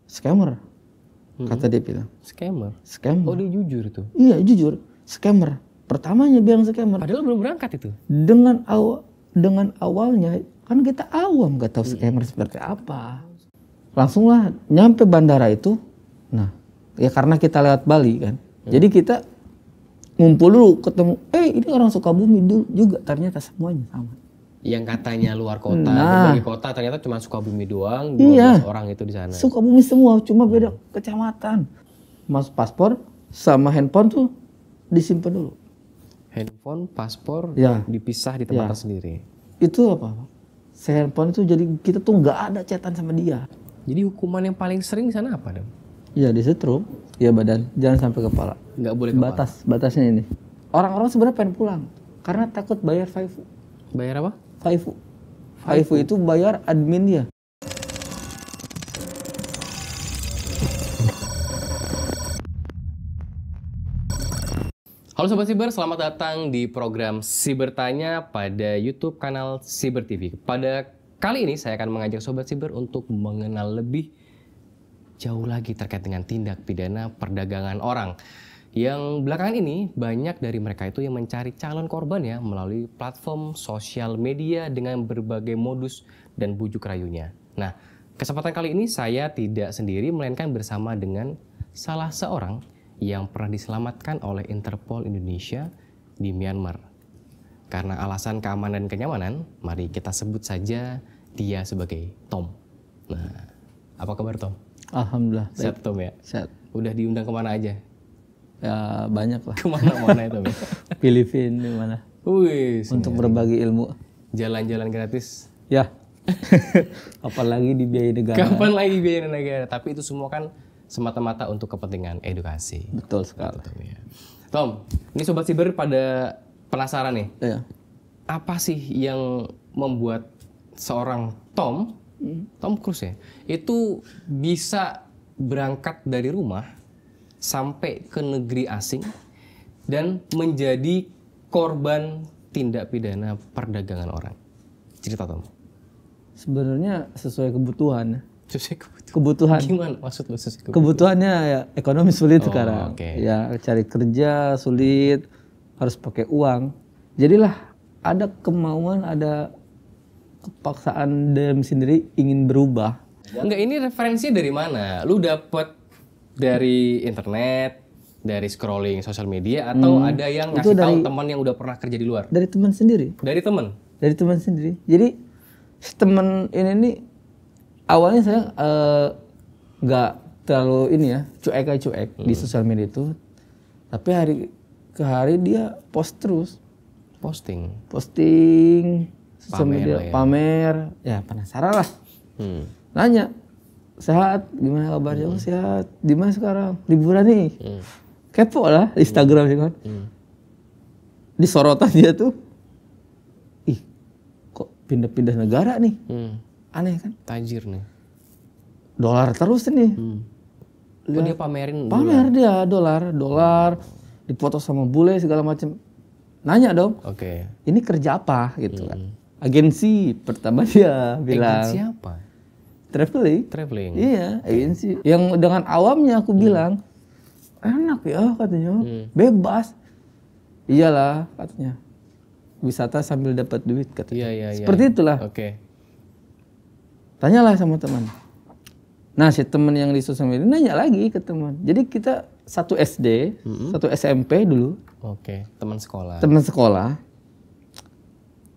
scammer. Kata dia bilang. Scammer? Scammer. Oh dia jujur tuh? Iya jujur, scammer. Pertamanya bilang scammer. Padahal belum berangkat itu? Dengan awalnya, kan kita awam gak tahu scammer seperti apa. Langsunglah nyampe bandara itu, nah ya karena kita lewat Bali kan. Jadi kita ngumpul dulu ketemu, ini orang Sukabumi dulu juga, ternyata semuanya sama. Yang katanya luar kota, berbagai kota, ternyata cuma Sukabumi doang, 12 Iya, orang itu di sana. Sukabumi semua, cuma beda kecamatan. Mas paspor sama handphone tuh disimpan dulu. Handphone, paspor Ya. dipisah di tempat sendiri. Itu apa? Handphone itu jadi kita tuh nggak ada chatan sama dia. Jadi hukuman yang paling sering di sana apa dong? Iya disetrum, ya badan, jangan sampai kepala. Nggak boleh kepala. Batasnya ini. Orang-orang sebenarnya pengen pulang karena takut bayar FIFO. Bayar apa? FIFO itu bayar admin dia. Halo Sobat Siber, selamat datang di program Siber Tanya pada YouTube kanal Siber TV. Pada kali ini saya akan mengajak Sobat Siber untuk mengenal lebih jauh lagi terkait dengan tindak pidana perdagangan orang. Yang belakangan ini banyak dari mereka itu yang mencari calon korban ya melalui platform sosial media dengan berbagai modus dan bujuk rayunya. Nah, kesempatan kali ini saya tidak sendiri melainkan bersama dengan salah seorang yang pernah diselamatkan oleh Interpol Indonesia di Myanmar. Karena alasan keamanan dan kenyamanan, mari kita sebut saja dia sebagai Tom. Nah, apa kabar Tom? Alhamdulillah. Sehat Tom ya? Sehat. Udah diundang kemana aja? Ya banyak lah. Kemana-mana itu ya? Filipina di mana? Wih, Untuk berbagi ilmu. jalan-jalan gratis. Ya. Apalagi di biaya negara. Kapan lagi biaya negara? Tapi itu semua kan semata-mata untuk kepentingan edukasi. Betul sekali. Tom, ya. Tom, ini Sobat Siber pada penasaran nih. Iya. Apa sih yang membuat seorang Tom Cruise ya, itu bisa berangkat dari rumah sampai ke negeri asing dan menjadi korban tindak pidana perdagangan orang? Cerita Tom. Sebenarnya sesuai kebutuhan. Sesuai Kebutuhan. Gimana maksud lu sesuai kebutuhan? Kebutuhannya ya ekonomi sulit sekarang. Okay. Ya cari kerja sulit, harus pakai uang. Jadilah ada kemauan, ada kepaksaan dalam sendiri ingin berubah. Enggak, ini referensinya dari mana? Lu dapet dari internet, dari scrolling sosial media, atau ada yang ngasih tahu teman yang udah pernah kerja di luar? Dari teman sendiri. Dari teman? Dari teman sendiri. Jadi si teman ini nih awalnya saya nggak terlalu ini ya cuek di sosial media itu, tapi hari ke hari dia post terus. Posting sosial media, pamer, ya penasaran lah. Nanya, sehat, gimana kabarnya? Oh sehat, di mana sekarang? Liburan nih. Kepo lah Instagram kan. Di sorotan dia tuh, ih kok pindah-pindah negara nih, aneh kan? Tajir nih. Dolar terus nih. Oh dia pamerin? Pamer dia dolar, dipoto sama bule segala macam. Nanya dong, ini kerja apa gitu kan? Agensi pertama dia bilang. Agensi apa? Traveling. Iya, agensi. Yang dengan awamnya aku bilang, enak ya katanya, bebas. Iyalah katanya, wisata sambil dapat duit katanya. Iya. Seperti itulah. Tanyalah sama teman. Nah si teman yang di sosial media nanya lagi ke teman. Jadi kita satu SD, satu SMP dulu. Teman sekolah. Teman sekolah.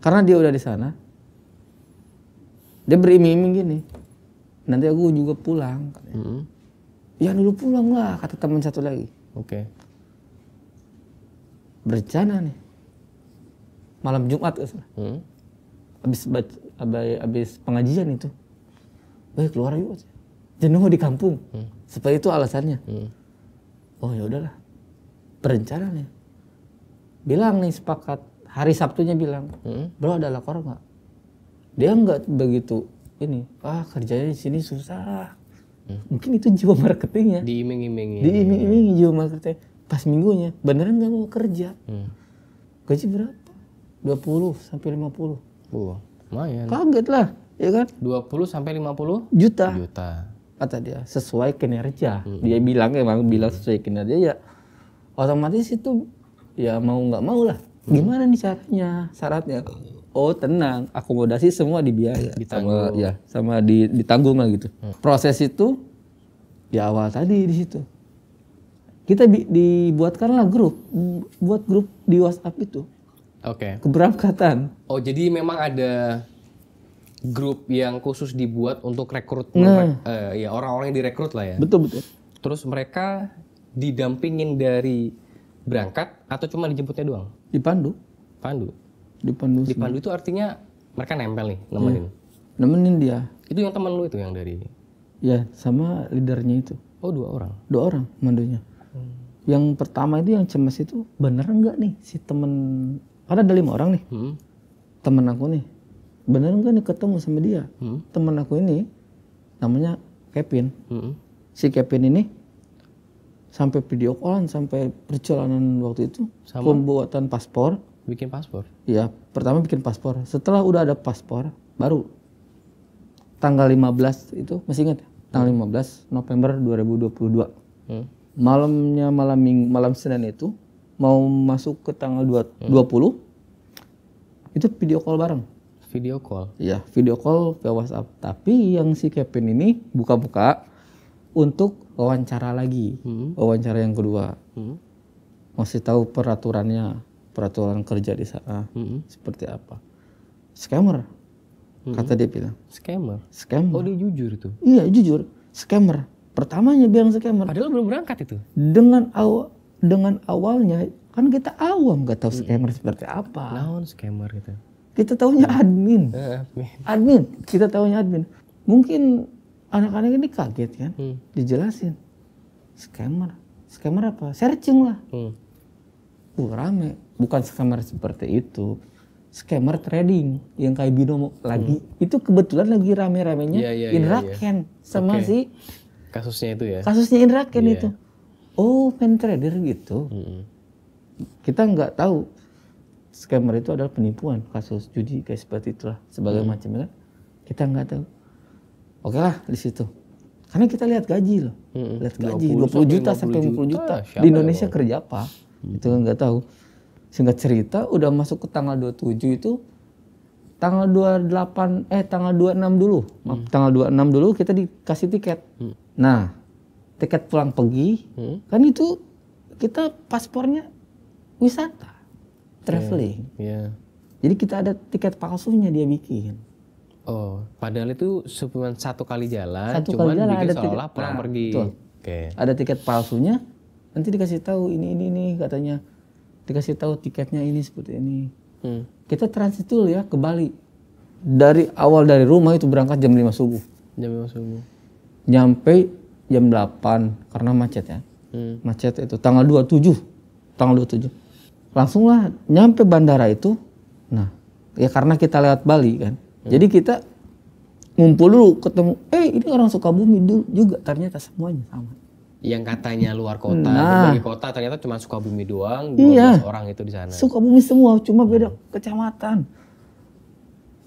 Karena dia udah di sana, dia beriming-iming gini. Nanti aku juga pulang. Ya dulu pulang lah, kata teman satu lagi. Berencana nih. Malam Jumat habis pengajian itu. Keluar yuk. Jenuh di kampung. Seperti itu alasannya. Oh ya udahlah. Berencana nih. Bilang nih sepakat. Hari Sabtunya bilang, bro ada lakor nggak? Dia nggak begitu ini. Kerjanya di sini susah. Mungkin itu jiwa marketingnya. Diiming-imingi jiwa marketing. Pas minggunya, beneran nggak mau kerja. Gaji berapa? 20 sampai 50. Lumayan. Kaget lah, ya kan? 20 sampai 50 juta. kata dia, sesuai kinerja. Dia bilang emang bilang sesuai kinerja ya. Otomatis itu ya mau nggak mau lah. Gimana nih caranya, syaratnya? Oh tenang, akomodasi semua dibiaya, sama ditanggung lah gitu. Proses itu ya awal tadi di situ. Kita dibuatkanlah buat grup di WhatsApp itu. Oke. Keberangkatan. Oh jadi memang ada grup yang khusus dibuat untuk rekrut ya orang-orang yang direkrut lah ya. Betul. Terus mereka didampingin dari berangkat atau cuma dijemputnya doang? Dipandu. Dipandu itu artinya mereka nempel nih, nemenin. Nemenin dia. Itu yang teman lu itu yang dari? Ya, sama leadernya itu. Oh, 2 orang. 2 orang mandunya. Yang pertama itu yang cemas itu bener enggak nih si temen, karena ada 5 orang nih. Temen aku nih. Bener enggak nih ketemu sama dia? Temen aku ini namanya Kevin. Si Kevin ini sampai video callan, sampai perjalanan waktu itu pembuatan paspor. Bikin paspor? Iya, pertama bikin paspor. Setelah udah ada paspor, baru tanggal 15 itu, masih ingat ya? Tanggal 15 November 2022. Malam Senin itu, mau masuk ke tanggal 20, itu video call bareng. Video call? Iya, video call ke WhatsApp. Tapi yang si Kevin ini buka-buka untuk wawancara lagi. Wawancara yang kedua. Masih tahu peraturan kerja di sana seperti apa. Scammer, kata dia bilang. Scammer? Scammer. Oh dia jujur itu? Iya jujur, scammer. Pertamanya bilang scammer. Padahal belum berangkat itu? Dengan awalnya, kan kita awam gak tahu scammer seperti apa. Naon scammer gitu? Kita taunya admin. Kita taunya admin. Mungkin anak-anak ini kaget kan, dijelasin. Scammer apa? Searching lah. Rame. Bukan scammer seperti itu. Scammer trading yang kayak binomo lagi. Itu kebetulan lagi rame-ramenya Inraken sama si kasusnya itu ya. Kasusnya Inraken itu. Oh, main trader gitu. Kita nggak tahu scammer itu adalah penipuan, kasus judi kayak seperti itulah, sebagai macamnya kan. Kita nggak tahu. Oke lah di situ. Karena kita lihat gaji loh. Lihat gaji 20 juta sampai 50 juta. Di Indonesia kerja apa? Itu kan nggak tahu. Singkat cerita udah masuk ke tanggal 27 itu tanggal 26 dulu. Tanggal 26 dulu kita dikasih tiket. Nah, tiket pulang pergi kan itu kita paspornya wisata, traveling. Jadi kita ada tiket palsunya dia bikin. Oh, padahal itu cuma 1 kali jalan, cuman bikin ada seolah pulang pergi. Ada tiket palsunya, nanti dikasih tahu ini katanya. Dikasih tahu tiketnya ini seperti ini. Kita transit dulu ya ke Bali. Dari rumah itu berangkat jam 5 subuh. Nyampe jam 8 karena macet ya. Macet itu tanggal 27. Langsung lah nyampe bandara itu. Nah, ya karena kita lewat Bali kan. Jadi kita ngumpul dulu ketemu. Ini orang Sukabumi dulu juga, ternyata semuanya sama. Yang katanya luar kota, berbagai kota, ternyata cuma Sukabumi doang, 12 orang itu di sana. Sukabumi semua, cuma beda kecamatan.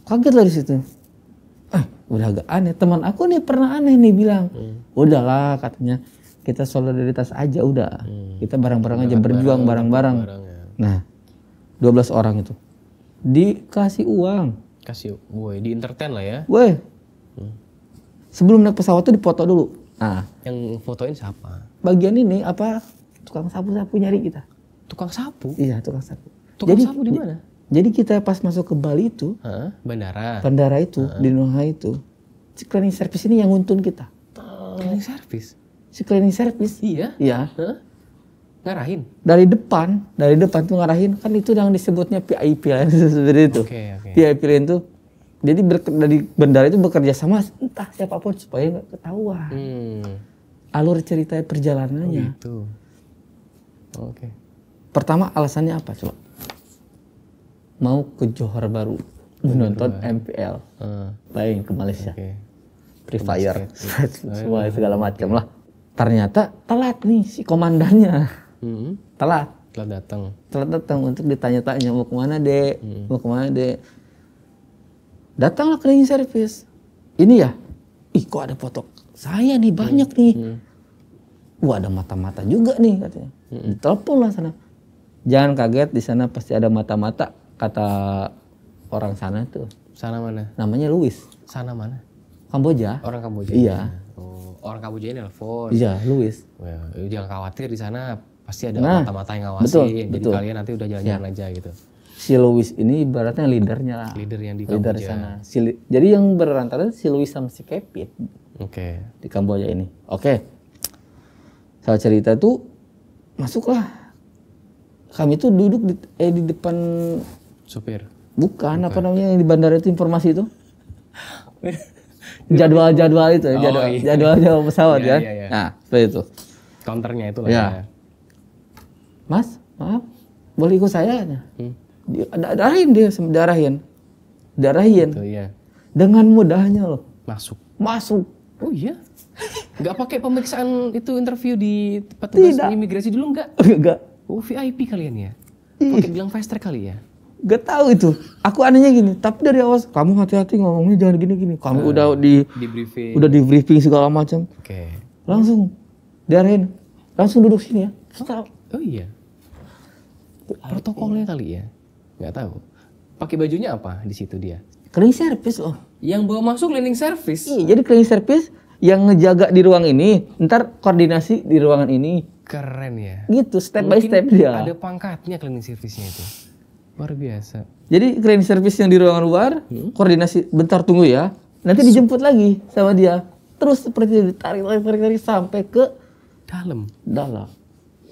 Kaget lah di situ. Udah agak aneh. Teman aku nih pernah aneh nih bilang, udahlah katanya kita solidaritas aja udah. Kita bareng-bareng aja, berjuang bareng-bareng. Nah, 12 orang itu dikasih uang. Di entertain lah ya. Sebelum naik pesawat tuh dipoto dulu. Nah, yang fotoin siapa? Bagian ini tukang sapu-sapu nyari kita. Tukang sapu? Iya, tukang sapu. Sapu di mana? Jadi kita pas masuk ke Bali itu, bandara itu di Nuha itu, si cleaning service ini yang nguntun kita. Cleaning service? Si cleaning service? Iya. Ngarahin? Dari depan tuh ngarahin, kan itu yang disebutnya VIP lain seperti itu. VIP lain tuh. Jadi dari bandara itu bekerja sama entah siapapun supaya nggak ketahuan. Alur cerita perjalanannya. Pertama alasannya apa coba? Mau ke Johor Bahru menonton MPL, main ke Malaysia, Free Fire, semua segala macam lah. Ternyata telat nih si komandannya, telat datang untuk ditanya-tanya mau kemana dek, Datanglah cleaning service. Ini ya, kok ada foto saya nih banyak nih. Wah ada mata-mata juga nih katanya. Ditelepon lah sana. Jangan kaget di sana pasti ada mata-mata kata orang sana tuh. Sana mana? Namanya Louis. Sana mana? Kamboja. Orang Kamboja. Iya. Oh, orang Kamboja ini nelfon. Iya Louis. Ya, jangan khawatir di sana pasti ada Nah, mata-mata yang ngawasin. betul, Jadi betul. kalian nanti udah jalan-jalan aja gitu. Si Louis ini ibaratnya leadernya lah. Leader yang di Leader Kamboja. di sana. Jadi yang berantara si Louis sama si Kevin Oke. di Kamboja ini. Oke. Saya cerita tuh masuklah. Kami tuh duduk di depan Supir. bukan apa namanya yang di bandara itu informasi itu. Jadwal-jadwal itu ya, Oh, iya. jadwal pesawat Iya, ya. iya, iya. Nah, seperti itu. Counternya itu lah Ya. ya. Mas, maaf, boleh ikut saya? Darahin dia, darahin. Itu iya. Dengan mudahnya loh, masuk. Oh iya. Nggak pakai pemeriksaan itu interview di petugas imigrasi dulu nggak? Enggak, Oh VIP kalian ya? Pakai bilang fast track kali ya? enggak tahu itu. Aku anehnya gini, tapi dari awal kamu hati-hati ngomongnya jangan gini-gini. Kamu udah Di briefing. di briefing segala macam. Oke. Langsung darahin, langsung duduk sini ya. Stop. Oh iya. Protokolnya kali ya? Nggak tahu. Pakai bajunya apa di situ dia? Cleaning service loh. Yang bawa masuk cleaning service. Iya, jadi cleaning service yang ngejaga di ruang ini, ntar koordinasi di ruangan ini. Keren ya. Gitu, step by Mungkin step dia. Ada pangkatnya cleaning service-nya itu. Luar biasa. Jadi cleaning service yang di ruangan luar, koordinasi bentar tunggu ya. Nanti dijemput lagi sama dia. Terus seperti itu, ditarik sampai ke Dalam. dalam.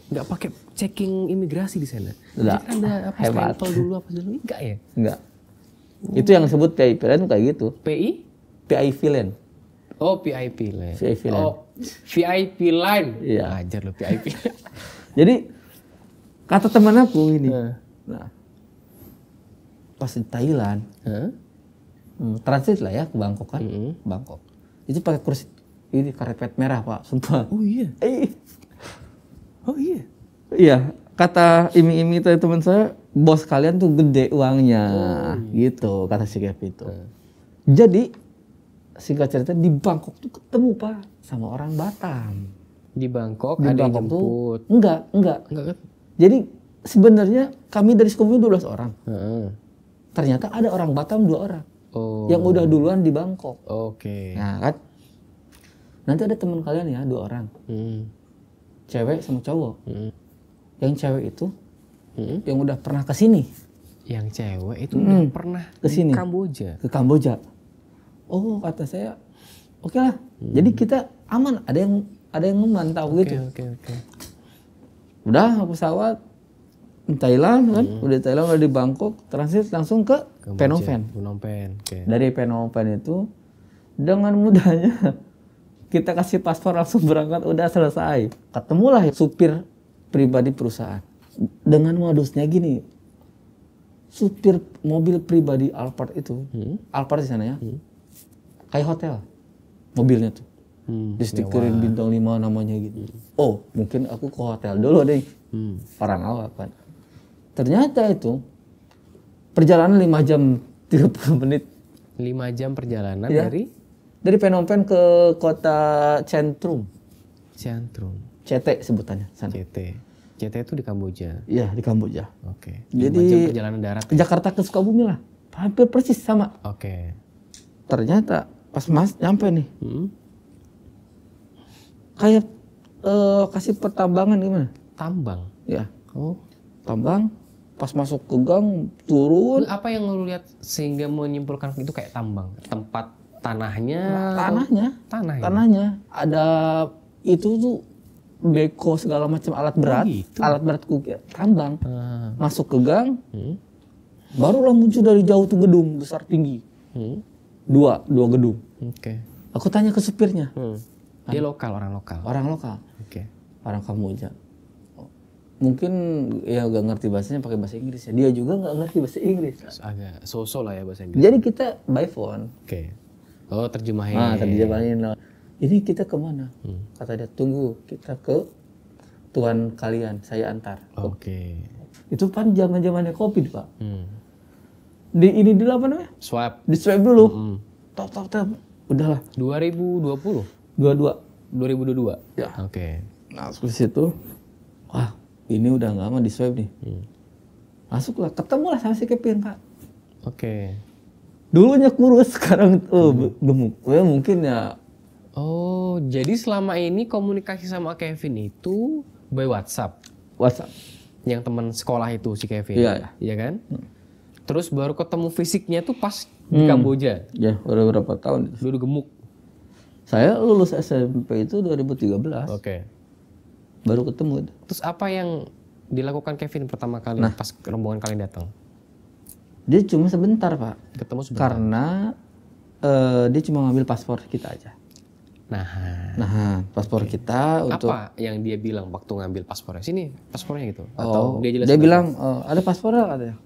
Nggak pakai checking imigrasi di sana. Nggak. Jadi ada apa Hebat. stempel dulu apa dulu? Enggak ya? Enggak. Itu yang disebut VIP line kayak gitu. PI? VIP line. Oh, VIP line. VIP line. Oh, VIP line. Iya. Ajar lo VIP. Jadi kata teman aku ini. Nah, pas di Thailand, Hah? transit lah ya ke Bangkok kan. Bangkok. Itu pakai kursi ini karpet merah, Pak. Sumpah. Oh iya. Oh iya. Iya, kata iming-iming itu teman saya, bos kalian tuh gede uangnya, gitu kata si Kev itu. Jadi singkat cerita di Bangkok tuh ketemu Pak sama orang Batam. Di Bangkok Di ada yang Bangkok tuh jemput. enggak. Enggak kan? Jadi sebenarnya kami dari sekumpulan 12 orang. Heeh. Ternyata ada orang Batam 2 orang Oh. yang udah duluan di Bangkok. Oke. Nah kan, nanti ada teman kalian ya 2 orang, cewek sama cowok. Yang cewek itu yang udah pernah ke sini. Yang cewek itu udah pernah Kesini. di Kamboja. Ke Kamboja. Oh kata saya, oke lah. Jadi kita aman. Ada yang memantau gitu. Oke. Udah pesawat di Thailand kan, udah di Thailand, udah di Bangkok, transit langsung ke Phnom Penh. Phnom Penh. Oke. Dari Phnom Penh itu dengan mudahnya kita kasih paspor langsung berangkat, udah selesai. Ketemulah supir pribadi perusahaan. Dengan modusnya gini, supir mobil pribadi Alphard itu, Alphard di sana ya, kayak hotel mobilnya tuh. Distikerin bintang 5 namanya gitu. Oh, mungkin aku ke hotel dulu deh. Orang awal kan. Ternyata itu perjalanan 5 jam 30 menit. 5 jam perjalanan Ya. Dari Phnom Penh ke kota Centrum. CT sebutannya sana. CT itu di Kamboja. Iya, di Kamboja. Oke. Jadi 5 jam perjalanan darat. Jakarta ke Sukabumi lah. Hampir persis sama. Oke. Ternyata pas Mas nyampe nih. Kayak kasih pertambangan gimana? Tambang. Ya, Oh. tambang. Pas masuk ke gang turun. Apa yang lu lihat sehingga menyimpulkan itu kayak tambang? Tempat tanahnya? Tanahnya ada itu tuh beko segala macam alat berat, gitu? alat berat tambang. Masuk ke gang, barulah muncul dari jauh tuh gedung besar tinggi, dua gedung. Oke. Aku tanya ke supirnya, Dia orang lokal. orang lokal, Oke. orang Kamboja. Mungkin ya gak ngerti bahasanya, pakai bahasa Inggris ya. Dia juga gak ngerti bahasa Inggris. Agak so-so lah ya bahasa Inggris. Jadi kita by phone. Oke. Oh, terjemahin. Terjemahin. Ini kita kemana? Kata dia, tunggu, kita ke tuan kalian, saya antar. Oke. Itu kan zaman-zamannya COVID, Pak. Ini dulu apa namanya? Swab. Di swab dulu. Top. Udahlah. 2020. 22. 2022. Ya. Oke. Nah, masuk di situ. Wah, ini udah nggak aman di swab nih. Masuklah, ketemulah sama si Kevin, Pak. Oke. Dulunya kurus, sekarang gemuk. Ya mungkin ya. Oh, jadi selama ini komunikasi sama Kevin itu by WhatsApp. WhatsApp. Yang teman sekolah itu si Kevin. Iya. Iya kan? Terus baru ketemu fisiknya tuh pas di Kamboja. Ya, udah berapa tahun. Dulu gemuk. Saya lulus SMP itu 2013. Oke. Baru ketemu. Terus apa yang dilakukan Kevin pertama kali pas rombongan kalian datang? Dia cuma sebentar, Pak. Ketemu sebentar. Karena dia cuma ngambil paspor kita aja. Nah, paspor kita untuk apa yang dia bilang waktu ngambil paspornya? Sini paspornya gitu. Oh, Atau dia jelasin dia bilang ada paspornya katanya.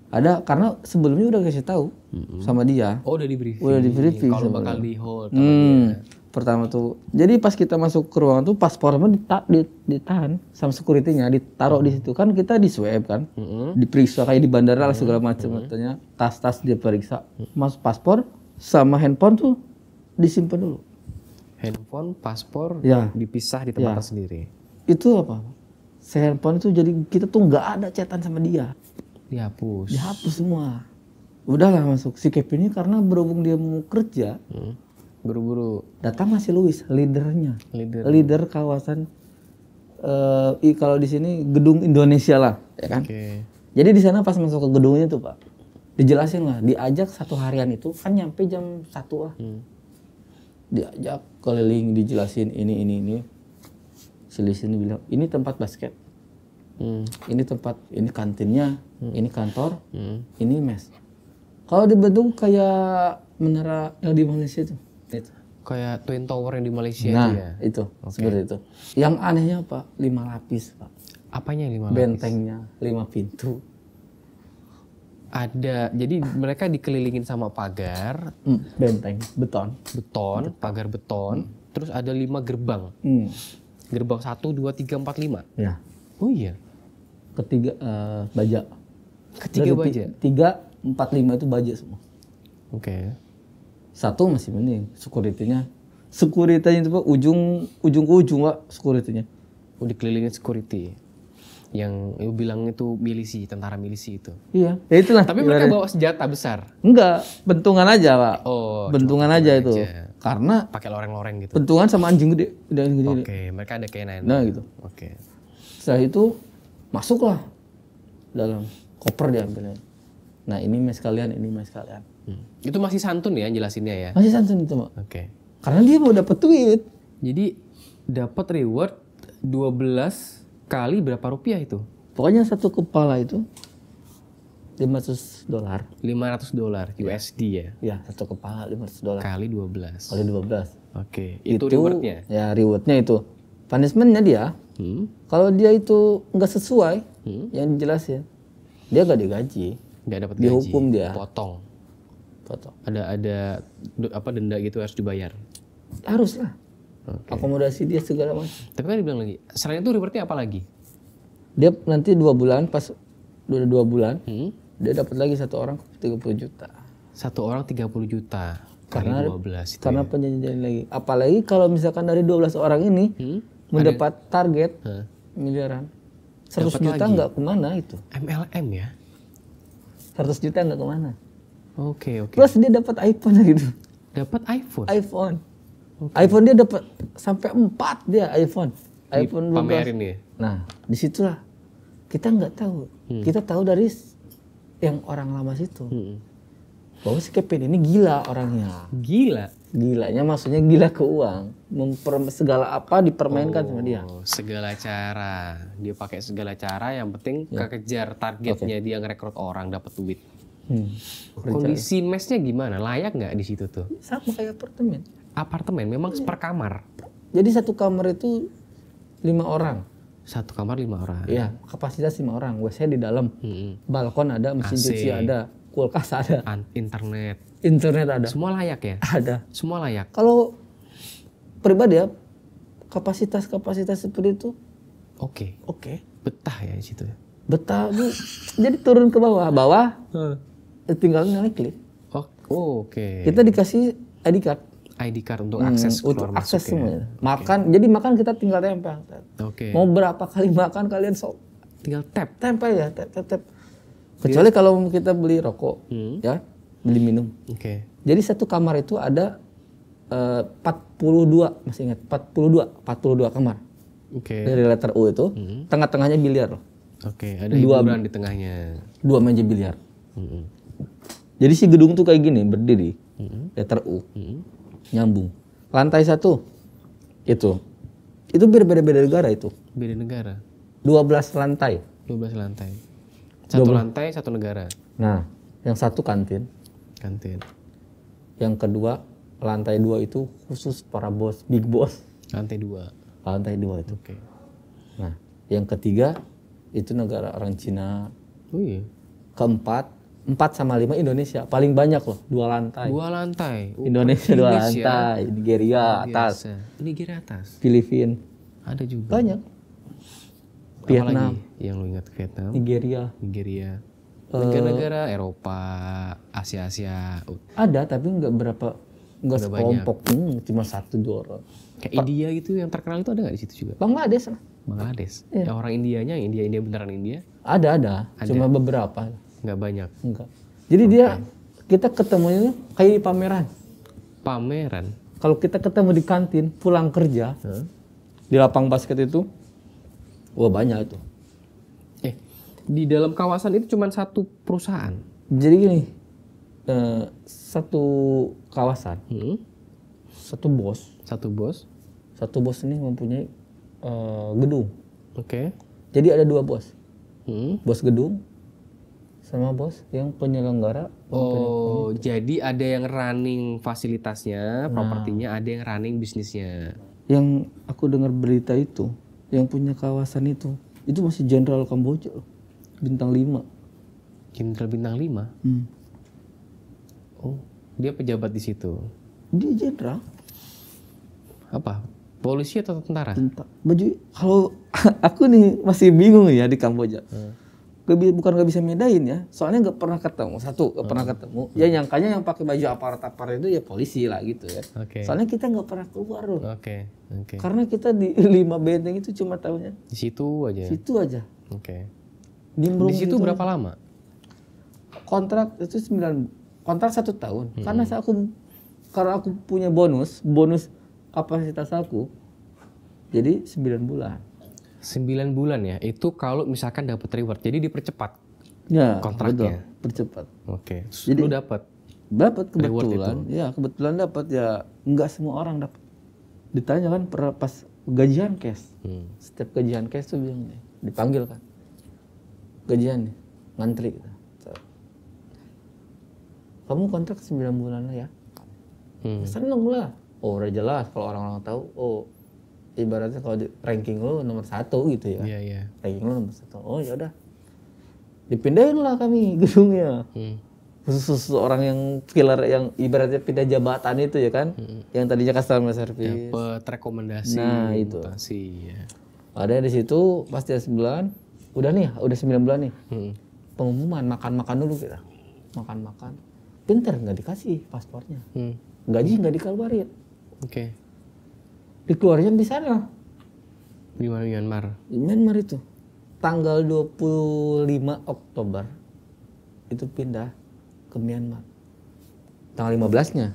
Ada, karena sebelumnya udah kasih tahu sama dia. Oh, udah di briefing. Udah di briefing Kalau sama bakal dia. di hold sama dia. Pertama tuh, jadi pas kita masuk ke ruangan tuh paspornya ditahan sama security-nya, ditaruh di situ kan, kita di swab kan, diperiksa kayak di bandara lah segala macam katanya, tas-tas dia periksa, masuk paspor sama handphone tuh disimpan dulu. Handphone, paspor Ya. dipisah di tempat sendiri. Itu apa? Handphone itu jadi kita tuh nggak ada chatan sama dia, Dihapus. dihapus semua. Udahlah masuk si Kevin ini karena berhubung dia mau kerja, Buru-buru datang masih Luis, leadernya. leader. Leader kawasan kalau di sini gedung Indonesia lah, ya kan? Oke. Jadi di sana pas masuk ke gedungnya tuh Pak, dijelasin lah, diajak satu harian itu kan nyampe jam 1 lah. Diajak keliling, dijelasin ini. Si Luis ini bilang, ini tempat basket, ini tempat, ini kantinnya, ini kantor, ini mes. Kalau di Bandung kayak menara yang di Malaysia itu. Kayak Twin Tower yang di Malaysia Nah, itu ya. itu seperti itu. Yang anehnya apa? 5 lapis, Pak. Apanya 5 lapis? Bentengnya 5 pintu. Ada. Jadi mereka dikelilingin sama pagar, Benteng beton. pagar beton, terus ada 5 gerbang. Gerbang 1 2 3 4 5. Ya. Oh iya. Ketiga baja. Ketiga baja. 3, 4, 5 itu baja semua. Oke. Satu masih mending, security-nya itu Pak ujung ke ujung Pak, security-nya. Oh, dikelilingin security. Yang lu bilang itu milisi, tentara milisi itu. Iya. Ya itulah. Tapi mereka bawa senjata besar. Enggak, bentungan aja Pak. Oh, bentungan aja itu. Karena pakai loreng-loreng gitu. bentungan sama anjing gede. Oke, mereka ada K9. Nah gitu. Oke. Setelah itu masuklah dalam koper diambilnya. Nah ini mes kalian, ini mes kalian. Itu masih santun ya jelasinnya ya? Masih santun itu Pak. Oke. Karena dia mau dapat duit. Jadi dapat reward 12 kali berapa rupiah itu? Pokoknya satu kepala itu $500. $500 USD ya? Ya, satu kepala $500. Kali 12. Kali 12. Oke. Itu rewardnya? Ya, rewardnya itu. Punishment-nya dia, kalau dia itu nggak sesuai yang dijelasin, dia nggak digaji. Nggak dapat gaji. Dihukum dia. Potong. Potong. Ada apa denda gitu harus dibayar. Haruslah. Oke. Akomodasi dia segala macam. Tapi kan dibilang lagi, selain itu rewardnya apa lagi? Dia nanti 2 bulan, pas udah 2 bulan, dia dapat lagi satu orang 30 juta. Satu orang 30 juta kali Karena 12 itu karena ya? penjanjian lagi. Apalagi kalau misalkan dari 12 orang ini mendapat target miliaran. 100 juta nggak kemana itu. MLM ya? 100 juta nggak kemana. Oke. Plus dia dapat iPhone gitu. Dapat iPhone? iPhone. iPhone dia dapat sampai 4 dia iPhone. iPhone 12. Pamerin ya? Nah, disitulah kita nggak tahu. Kita tahu dari yang orang lama situ. Bahwa si Kevin ini gila orangnya. Gila? Gilanya maksudnya gila ke uang. Segala apa dipermainkan sama dia. Segala cara. Dia pakai segala cara, yang penting kekejar targetnya dia ngerekrut orang dapat duit. Kondisi mesnya gimana? Layak nggak di situ tuh? Sama kayak apartemen. Apartemen memang seperkamar. Jadi satu kamar itu 5 orang. Satu kamar 5 orang. Iya, kapasitas 5 orang. WC di dalam. Balkon ada, mesin AC. cuci ada, kulkas ada, Internet. internet ada. Semua layak ya? Ada. Semua layak. Kalau pribadi ya, kapasitas seperti itu Oke. oke. Betah ya di situ. Betah Bu. Jadi turun ke bawah. Tinggal naik lift. Oh, oke. Kita dikasih ID card. ID card untuk akses untuk keluar akses masuk ya. semuanya. Makan, jadi makan kita tinggal tempel. Oke. Mau berapa kali makan kalian Tinggal tap. tempel ya, tap. Kecuali kalau kita beli rokok, ya, beli minum. Oke. Jadi satu kamar itu ada 42, masih ingat 42 kamar. Oke. Dari letter U itu, tengah-tengahnya biliar loh. Oke, ada hiburan di tengahnya. 2 meja biliar. Mm-mm. Jadi si gedung tuh kayak gini, berdiri. Letter U. Nyambung. Lantai 1 itu beda-beda negara itu. Beda negara. 12 lantai. 12 lantai. Satu lantai, satu negara. Nah, yang satu kantin. Kantin. Yang kedua, lantai 2 itu khusus para bos, big boss. Lantai 2. Lantai 2 itu. Oke. Nah, yang ketiga itu negara orang Cina. Oh iya. Keempat, 4 sama 5 Indonesia. Paling banyak loh, 2 lantai. 2 lantai. Oh, Indonesia 2 Indonesia. lantai. Nigeria atas. Biasa. Nigeria atas. Filipina Ada juga. banyak. Vietnam, Apalagi yang lu ingat? Vietnam, Nigeria. negara-negara Eropa, Asia. Ada tapi nggak sekelompok. Cuma 1-2 orang. Kayak India gitu yang terkenal itu ada nggak di situ juga? Bangladesh lah. Bangladesh. Yang orang Indianya, India beneran India? Ada. Cuma beberapa. Nggak banyak. Enggak. Jadi kita ketemunya kayak di pameran. Pameran. Kalau kita ketemu di kantin, pulang kerja, di lapang basket itu, wah banyak itu. Di dalam kawasan itu cuma satu perusahaan. Jadi gini, satu kawasan, satu bos. Satu bos ini mempunyai gedung. Oke. Jadi ada 2 bos. Bos gedung sama bos yang penyelenggara. Oh, jadi ada yang running fasilitasnya, propertinya, ada yang running bisnisnya. Yang aku dengar berita itu, yang punya kawasan itu masih Jenderal Kamboja loh. Bintang 5. Jenderal bintang 5. Oh, dia pejabat di situ. Dia jenderal. Apa? Polisi atau tentara? Baju kalau aku nih masih bingung ya di Kamboja. Bukan nggak bisa bedain ya. Soalnya nggak pernah ketemu. Nggak pernah ketemu. Ya nyangkanya yang pakai baju aparat itu ya polisi lah gitu ya. Oke. Soalnya kita nggak pernah keluar loh. Oke. Karena kita di 5 benteng itu cuma tahunya Di situ aja. situ aja. Oke. Nimbrung Di situ gitu berapa aja. lama? Kontrak itu 1 tahun. Karena aku punya bonus kapasitas aku. Jadi 9 bulan. 9 bulan ya. Itu kalau misalkan dapat reward. Jadi dipercepat Ya, kontraknya. betul. Percepat. Oke. Jadi- Lu dapat. Dapat Reward kebetulan. Ya, kebetulan dapat ya. Enggak semua orang dapat. Ditanya kan pas gajian cash. Setiap gajian cash tuh bilang nih, dipanggil kan. Gajian nih, ngantri gitu. Kamu kontrak 9 bulan lah ya. Seneng lah. Oh, udah jelas kalau orang-orang tahu. Oh, ibaratnya kalau di ranking lo nomor 1 gitu ya. Iya. Ranking lo nomor 1. Oh ya udah. Dipindahin lah kami gedungnya. Khusus orang yang killer yang ibaratnya pindah jabatan itu ya kan. Yang tadinya customer service. Dapat rekomendasi. Nah, itu. Mutasi, ya. Ada di situ pas dia 9. Udah 9 bulan nih. Pengumuman makan-makan dulu kita. Makan-makan. Pinter nggak dikasih paspornya. Gaji nggak dikeluarin. Oke. Dikeluarin di sana. Di mana Myanmar? Di Myanmar itu. Tanggal 25 Oktober itu pindah ke Myanmar. Tanggal 15-nya.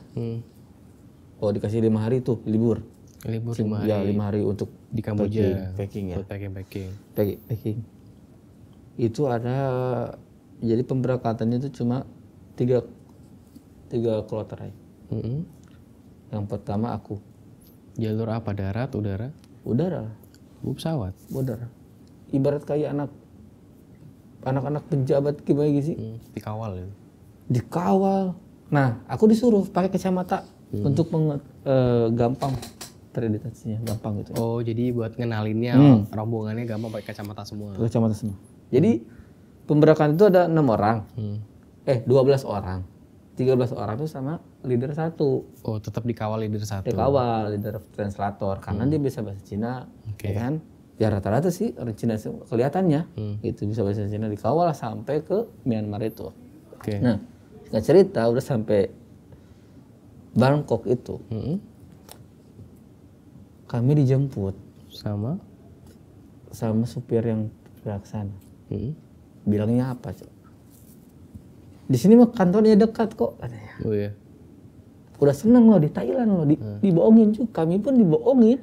Oh, dikasih 5 hari tuh libur. Libur 5 hari. Ya, 5 hari untuk Di Kamboja. packing ya. Buat packing. Packing. Itu ada jadi pemberangkatannya itu cuma 3 kloter aja. Yang pertama aku. Jalur apa? Darat, udara? Udara. Pesawat? Udara. Ibarat kayak anak-anak pejabat gimana gitu sih. Dikawal ya? Dikawal. Nah, aku disuruh pakai kacamata untuk gampang teridentifikasinya, gampang gitu. Oh, jadi buat ngenalinnya rombongannya gampang pakai kacamata semua. Pakai kacamata semua. Jadi pemberangkatan itu ada 6 orang. 12 orang. 13 orang itu sama leader 1. Oh, tetap dikawal leader 1. Dikawal leader translator karena dia bisa bahasa Cina, ya kan? Ya rata-rata sih orang Cina kelihatannya gitu bisa bahasa Cina, dikawal sampai ke Myanmar itu. Oke. Nah, singkat cerita udah sampai Bangkok itu kami dijemput Sama? sama supir yang pihak sana. Bilangnya apa, Cok? Di sini mah kantornya dekat kok, katanya. Oh iya. Udah seneng loh di Thailand loh, dibohongin juga. Kami pun dibohongin.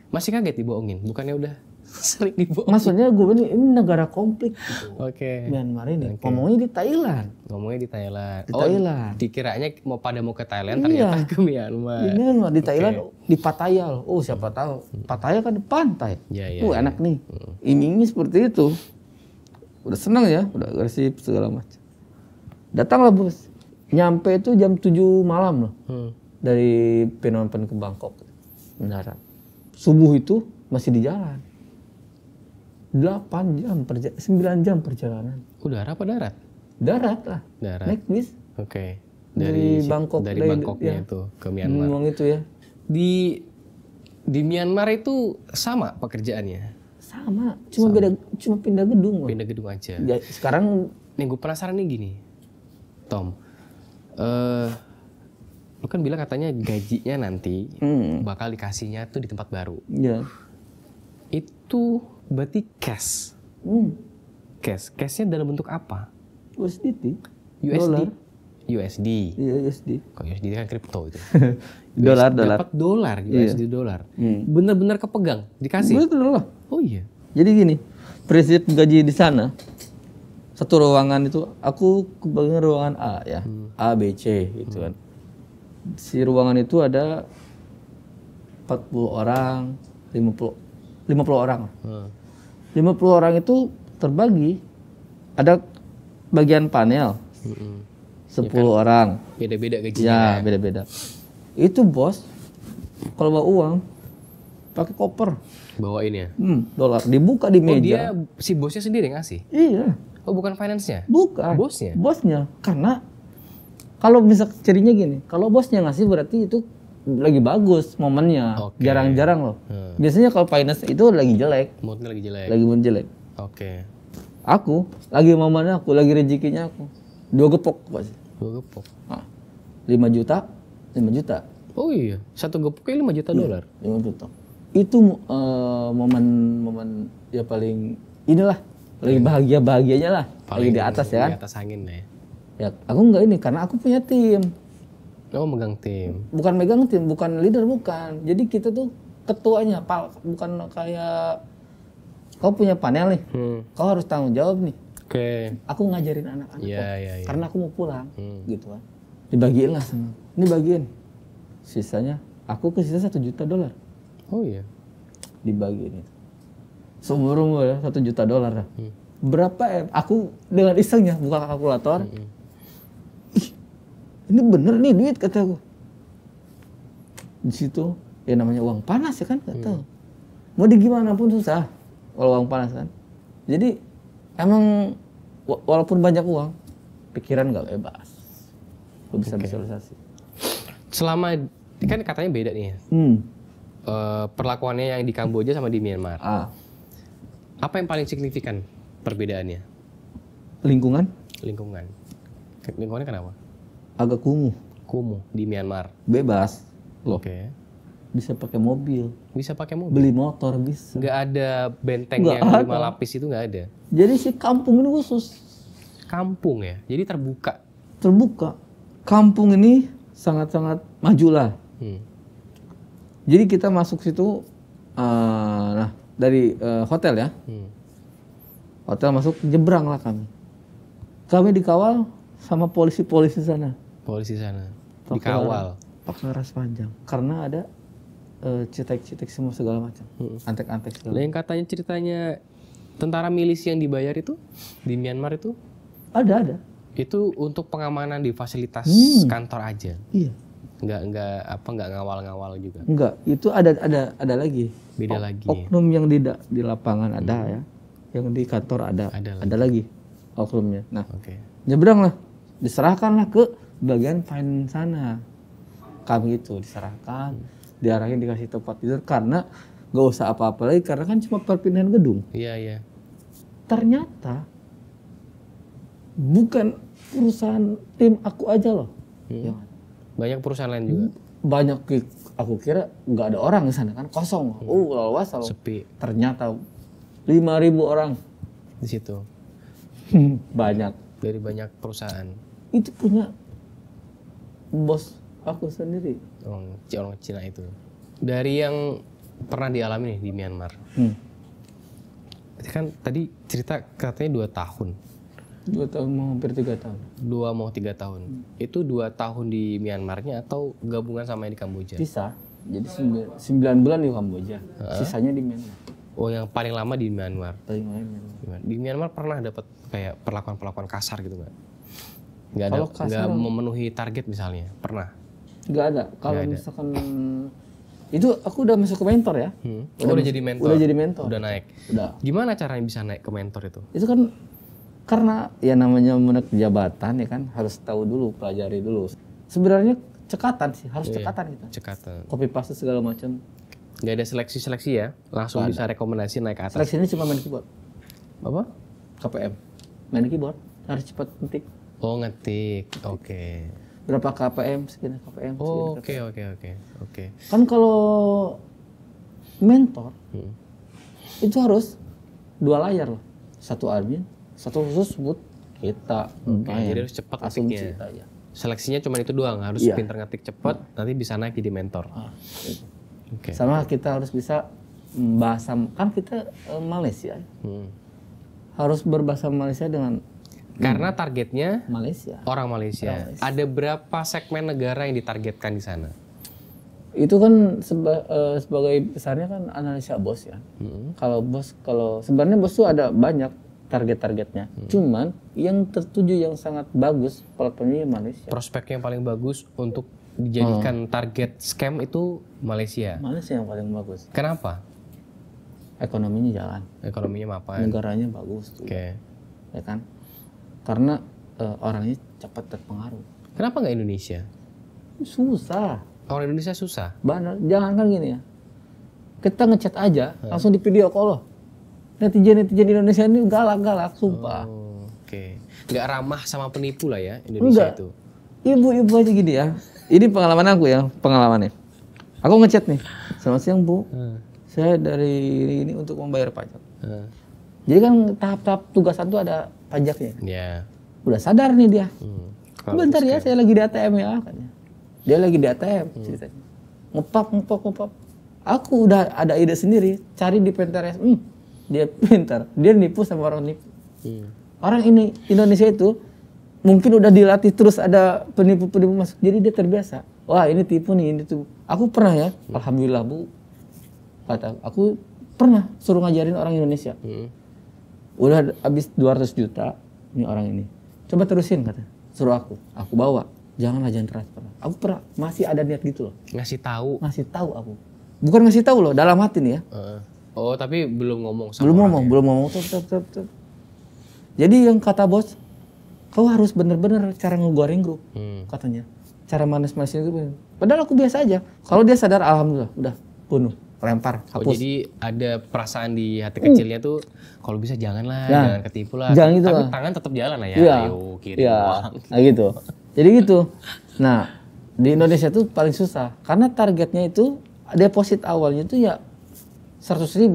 Masih kaget dibohongin? Bukannya udah sering dibohongin? Maksudnya gue ini negara konflik gitu. Oke. Myanmar ini. Ngomongnya di Thailand. Ngomongnya di Thailand. Di Thailand. Dikiranya mau ke Thailand, ternyata ke Myanmar. Di Myanmar, di Thailand, di Pattaya loh. Oh siapa tahu. Pattaya kan di pantai. Iya. Enak nih. Iming-iming seperti itu. Udah seneng ya, udah agresif segala macam. Datanglah bos. Nyampe itu jam 7 malam loh. Dari Phnom Penh ke Bangkok. Mendarat. Subuh itu masih di jalan. 8 jam, 9 jam perjalanan. Udara apa darat? Darat lah. Darat. Naik bis. Oke. Dari Bangkok. Dari Bangkoknya itu ke Myanmar. Ngomong itu ya. Di Myanmar itu sama pekerjaannya? Sama. Cuma pindah gedung loh. Pindah gedung aja. Ya, sekarang Nih gue penasaran nih gini, Tom. Lu kan bilang katanya gajinya nanti bakal dikasihnya tuh di tempat baru. ya. Itu berarti cash. Cashnya dalam bentuk apa? USDT. USD. Dolar. USD. Iya, USD. Kok USD kan kripto itu. Dolar. Dapat dolar, USD dolar. Bener-bener kepegang, dikasih. Betul lah. Oh iya. Jadi gini, prinsip gaji di sana satu ruangan itu aku kebagian ruangan A ya, A, B, C gitu kan. Si ruangan itu ada 40 orang, 50 orang. 50 orang itu terbagi, ada bagian panel 10 orang. Beda-beda gajinya. Ya, beda-beda. Itu bos, kalau bawa uang pakai koper. Bawain ya. Dolar dibuka di Oh meja. dia si bosnya sendiri ngasih? Iya. Oh bukan finance-nya? Bukan. Bosnya? Bosnya. Karena kalau misal cirinya gini, kalau bosnya ngasih berarti itu lagi bagus momennya. Oke. Jarang-jarang loh. Biasanya kalau finance itu lagi jelek. Moodnya lagi jelek. Lagi mood jelek. Oke. Aku lagi momennya aku, lagi rezekinya aku. 2 gepok pasti. 2 gepok. 5 juta, 5 juta. Oh iya, 1 gepoknya 5 juta dolar. 5 juta. Itu momen ya paling inilah, paling bahagianya lah. Lagi di atas ya kan. Di atas angin ya. Ya, aku enggak ini karena aku punya tim. Oh megang tim. Bukan megang tim, bukan leader, bukan. Jadi kita tuh ketuanya, bukan kayak kau punya panel nih, kau harus tanggung jawab nih. Oke. Aku ngajarin anak-anak, Iya. karena aku mau pulang, gitu kan. Dibagiin lah sama, ini bagiin. Sisanya, aku ke sisa 1 juta dolar. Oh iya. Dibagiin itu. Seumur umur ya, 1 juta dolar lah. Berapa ya? Aku dengan isengnya buka kalkulator. Ih, ini bener nih duit kata aku. Di situ ya namanya uang panas ya kan, nggak tahu. Mau di gimana pun susah kalau uang panas kan. Jadi emang walaupun banyak uang, pikiran nggak bebas. Lo bisa visualisasi. Selama kan katanya beda nih ya. Perlakuannya yang di Kamboja sama di Myanmar. Apa yang paling signifikan perbedaannya? Lingkungan Lingkungan. Lingkungannya kenapa? agak kumuh, Kumuh di Myanmar. bebas. Loh, Oke. bisa pakai mobil, Bisa pakai mobil. beli motor bisa. Nggak ada benteng Nggak yang 5 ada. lapis itu nggak ada. Jadi si kampung ini khusus Kampung ya. Jadi terbuka. terbuka. Kampung ini sangat-sangat maju lah. Jadi kita masuk situ, nah dari hotel ya, hotel masuk nyebrang lah kami. Kami dikawal sama polisi-polisi sana. Polisi sana. Dikawal. Pakai ras panjang. Karena ada citek-citek semua segala macam. Antek-antek segala. Lah yang katanya ceritanya tentara milisi yang dibayar itu di Myanmar itu Ada. itu untuk pengamanan di fasilitas kantor aja. Iya. Nggak ngawal-ngawal juga. Enggak, itu ada lagi. Beda lagi. Oknum yang di lapangan ada ya. Yang di kantor ada. Ada lagi oknumnya. Nah, nyebrang lah. Diserahkanlah ke bagian finance sana. Kami itu diserahkan, diarahin dikasih tempat tidur karena nggak usah apa-apa lagi karena kan cuma perpindahan gedung. Iya. Ternyata bukan perusahaan tim aku aja loh. Banyak perusahaan lain juga. Banyak, aku kira nggak ada orang di sana kan, kosong. Luas loh. Sepi Ternyata 5.000 orang di situ banyak. dari banyak perusahaan. Itu punya bos aku sendiri. Orang Cina itu. Dari yang pernah dialami nih di Myanmar. Kan tadi cerita katanya 2 tahun. 2 tahun mau hampir 3 tahun. 2 mau 3 tahun. Itu 2 tahun di Myanmarnya atau gabungan sama yang di Kamboja? Bisa. Jadi 9 bulan di Kamboja. Sisanya di Myanmar. Oh, yang paling lama di Myanmar. Paling lama di Myanmar. Di Myanmar pernah dapat kayak perlakuan kasar gitu nggak? Kalau kasar, nggak memenuhi target misalnya? Pernah? Nggak ada. Kalau misalkan itu aku udah masuk ke mentor ya. Udah jadi mentor. Udah jadi mentor. Udah naik. Udah. Gimana caranya bisa naik ke mentor itu? Itu kan karena ya namanya menaik jabatan ya kan, harus tahu dulu, pelajari dulu. Sebenarnya cekatan sih, harus cekatan kita. Cekatan. Copy paste segala macam. Nggak ada seleksi ya? Langsung bisa rekomendasi naik ke atas. Seleksinya cuma main keyboard. Apa? KPM. Main keyboard, harus cepat ngetik. Oh, ngetik. Oke. Berapa KPM, sekian KPM. Oh, oke. Kan kalau mentor itu harus 2 layar loh. 1 admin, 1 khusus buat kita. Jadi harus cepat ngetiknya. Ya. Seleksinya cuma itu doang, harus pinter ngetik cepat, nanti bisa naik jadi mentor. Sama kita harus bisa bahasa, kan kita Malaysia. Harus berbahasa Malaysia dengan karena targetnya Malaysia. Orang Malaysia. Ada berapa segmen negara yang ditargetkan di sana? Itu kan sebagai besarnya kan analisa bos ya. Kalau sebenarnya bos tuh ada banyak target-targetnya. Cuman yang tertuju yang sangat bagus platformnya Malaysia. Prospek yang paling bagus untuk dijadikan target scam itu Malaysia. Malaysia yang paling bagus. Kenapa? Ekonominya jalan. Ekonominya mapan. Negaranya bagus. Oke. Ya kan? Karena orangnya cepat terpengaruh. Kenapa nggak Indonesia? Susah. Orang Indonesia susah. Jangan kan gini ya. Kita ngechat aja, langsung di video call loh. Netizen Indonesia ini galak-galak, sumpah. Oke. Nggak ramah sama penipu lah ya Indonesia. Enggak. Itu. Ibu-ibu aja gini ya. Ini pengalaman aku ya, pengalamannya. Aku ngechat nih. Selamat siang Bu. Saya dari ini untuk membayar pajak. Jadi kan tahap-tahap tugasan tuh ada pajaknya. Iya. Udah sadar nih dia. Bentar ya, saya lagi di ATM ya katanya. Dia lagi di ATM ceritanya. Ngepap. Aku udah ada ide sendiri, cari di Pinterest. Dia pintar, dia nipu sama orang nipu. Orang ini Indonesia itu mungkin udah dilatih terus ada penipu-penipu masuk, jadi dia terbiasa. Wah ini tipu nih, ini tuh. Aku pernah ya, alhamdulillah Bu. Kata aku pernah suruh ngajarin orang Indonesia. Udah habis 200 juta ini orang ini. Coba terusin kata. Suruh aku bawa. Janganlah jangan transfer. Aku pernah masih ada niat gitu loh. Ngasih tahu aku. Bukan ngasih tahu loh, dalam hati nih ya. Oh, tapi belum ngomong sama belum ngomong. Tuh. Jadi yang kata bos, kau harus bener-bener cara ngeluarin grup, katanya. Cara manis-manisin grup. Padahal aku biasa aja. Kalau dia sadar, alhamdulillah, udah bunuh, lempar, hapus. Oh, jadi ada perasaan di hati kecilnya tuh, kalau bisa jangan ketipu lah. Jangan gitu tapi lah. tangan tetap jalan lah ya. Iya. Ayo kirim uang. Nah gitu. Jadi gitu. Nah di Indonesia tuh paling susah karena targetnya itu deposit awalnya tuh ya 100.000.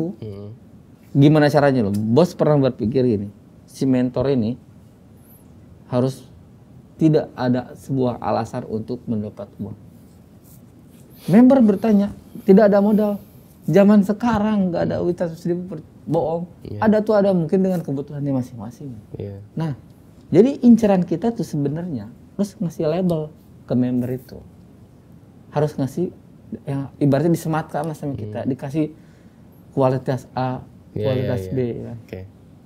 Gimana caranya loh? Bos pernah berpikir gini, si mentor ini harus tidak ada sebuah alasan untuk mendapat uang. Member bertanya, tidak ada modal. Zaman sekarang nggak ada duit 100.000 bohong. Ada tuh ada mungkin dengan kebutuhannya masing-masing. Nah, jadi inceran kita tuh sebenarnya harus ngasih label ke member itu. Harus ngasih yang ibaratnya disematkan lah sama kita, dikasih kualitas A, kualitas B. Ya.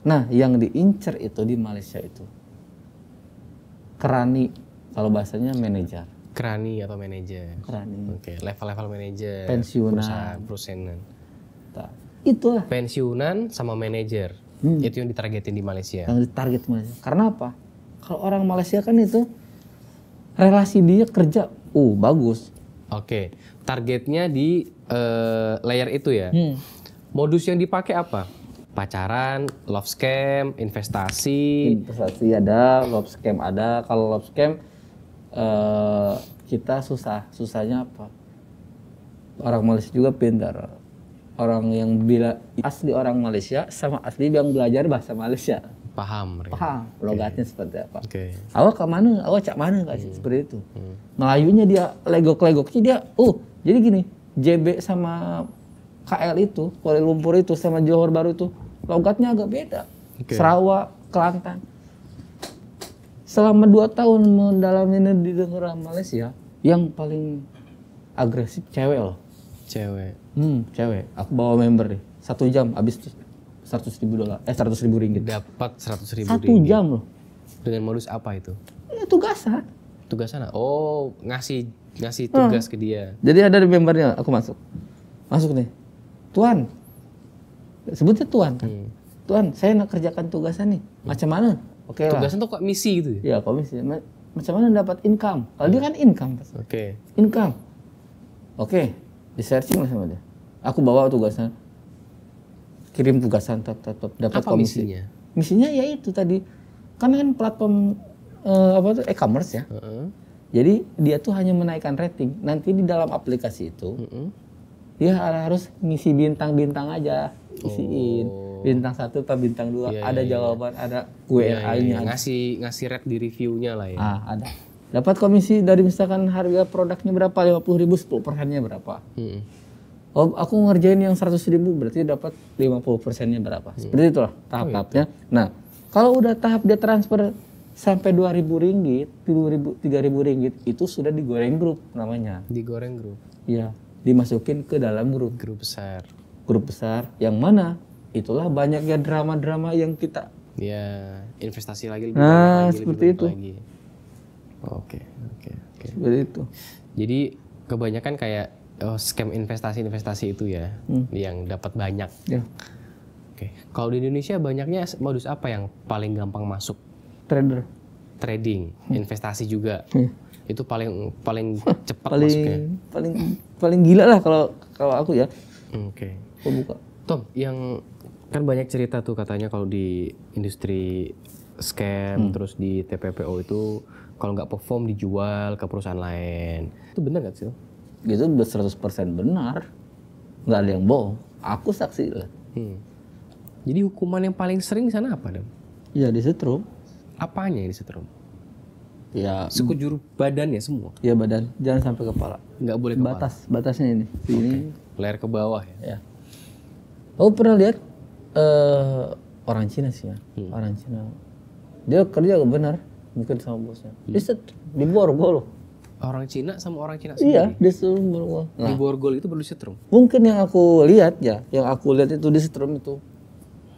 Nah, yang diincer itu di Malaysia itu kerani, kalau bahasanya manajer. Kerani atau manajer. Kerani. Level-level manajer. Pensiunan. Perusahaan. Itulah. Pensiunan sama manajer. Itu yang ditargetin di Malaysia. Yang ditarget Malaysia. Karena apa? Kalau orang Malaysia kan itu relasi dia kerja, bagus. Targetnya di layer itu ya. Modus yang dipakai apa? Pacaran, love scam, investasi. Investasi ada, love scam ada. Kalau love scam kita susahnya apa? Orang Malaysia juga pintar. Orang yang asli orang Malaysia sama asli yang belajar bahasa Malaysia. Paham mereka. Paham logatnya seperti apa. Oke. Awak ke mana? Awak cak mana? Seperti itu. Melayunya dia legok-legoknya dia. Jadi gini, JB sama KL itu, Kuala Lumpur itu sama Johor Bahru itu logatnya agak beda. Sarawak, Kelantan. Selama 2 tahun mendalami di negara Malaysia, yang paling agresif cewek loh. Cewek. Cewek. Aku bawa member nih. 1 jam habis $100,000. 100.000 ringgit. Dapat 100.000 1 ringgit. jam loh. Dengan modus apa itu? Tugasan. Tugasan? Oh, ngasih tugas ke dia. Jadi ada di membernya, aku masuk nih. Tuan. Sebutnya Tuan kan. Tuan, saya nak kerjakan tugasan nih. Macam mana? Oke lah. Tugasan tuh kok misi gitu ya? Iya, komisi. Macam mana dapat income? Kalau dia kan income. Oke. Income. Oke, di searching lah sama dia. Aku bawa tugasan. Kirim tugasan, dapat Apa komisi. misinya? Misinya ya itu tadi. Kan platform e-commerce ya. Jadi dia tuh hanya menaikkan rating. Nanti di dalam aplikasi itu dia harus ngisi bintang-bintang aja, isiin bintang 1 atau bintang 2, ada jawaban, ada QA-nya. Ngasih rate di reviewnya lah ya. Ada. Dapat komisi dari misalkan harga produknya berapa, 50.000, 10%-nya berapa. Aku ngerjain yang 100.000 berarti dapat 50%-nya berapa. Seperti itulah tahap-tahapnya. Nah, kalau udah tahap dia transfer sampai 2.000 ringgit, 3.000 ringgit, itu sudah digoreng grup namanya. Digoreng grup? Iya, dimasukin ke dalam grup. Grup besar. Grup besar, yang mana itulah banyaknya drama-drama yang kita... Ya, investasi lagi lebih Nah, lagi, seperti itu. Lagi. Oke. Seperti itu. Jadi kebanyakan kayak scam investasi itu ya, yang dapat banyak. Ya. Oke. Kalau di Indonesia banyaknya modus apa yang paling gampang masuk? Trader. Trading, investasi juga. Itu paling cepat paling masuknya. paling gila lah kalau aku ya. Oke. Aku buka. Tom, yang kan banyak cerita tuh katanya kalau di industri scam terus di TPPO itu kalau nggak perform dijual ke perusahaan lain. Itu benar nggak sih? Gitu 100% benar. Nggak ada yang bohong. Aku saksi lah. Jadi hukuman yang paling sering di sana apa, Dam? Ya disetrum. Apanya yang disetrum? Ya Sekujur badannya semua? ya badan, jangan sampai kepala. Nggak boleh kepala? Batasnya ini. Ini. Leher ke bawah ya? Ya. Aku pernah lihat orang Cina sih ya. Orang Cina. Dia kerja benar, mungkin sama bosnya. Di Borgol. Orang Cina sama orang Cina sendiri? Iya, di Borgol. Di Borgol itu perlu disetrum? Mungkin yang aku lihat itu di setrum itu.